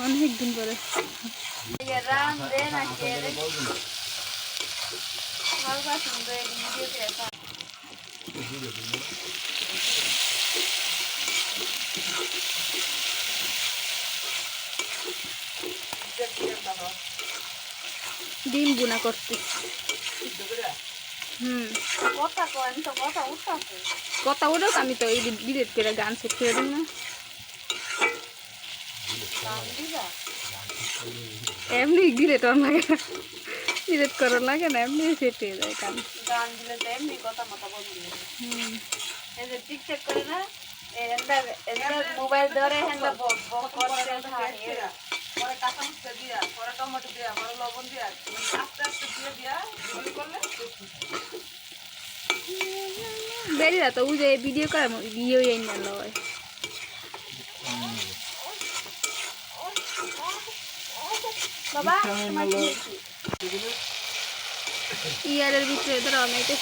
অনেক দিন পরে ডিম বুনা করতে কথা উঠো আমি তো এই ডিলেট করে গান সেট করে দিই না এমনি ডিলেট অন লাগে ডিলেট করার লাগে না এমনি সেট হয়ে যায় গান গান দিলে তো এমনি কথা মতো বলবি এই যে টিকটক করে না মোবাইল ধরে হ্যান্ডা পরে কাঁচা মরিচ দিয়া পরে টমেটো দিয়া পরে লবণ দিয়া আস্তে আস্তে দিয়ে দিয়া ভিডিও করলে বেরিয়ে তো যে ভিডিও করে ভিডিও না লয় বাবা ইয়ারের ভিতরে ধরো আমি এটা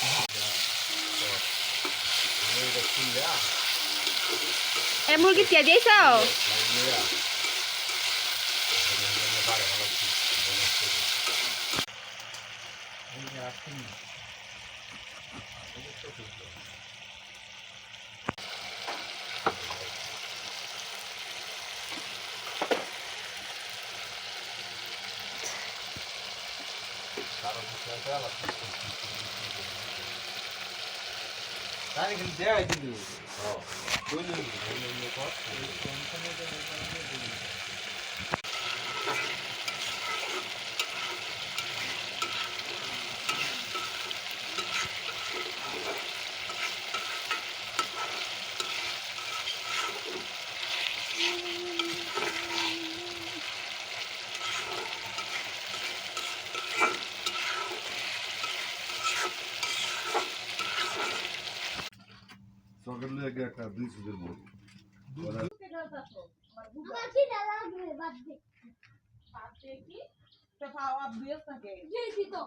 মুরগি তিয়া দিয়েছ Tadi kan dia itu. Oh, dulu kok. সকালে আগে একটা 200 এর মতো আমার কি লাগবে বাদ দে কি তো খাওয়া বিয়ে থাকে জি জি তো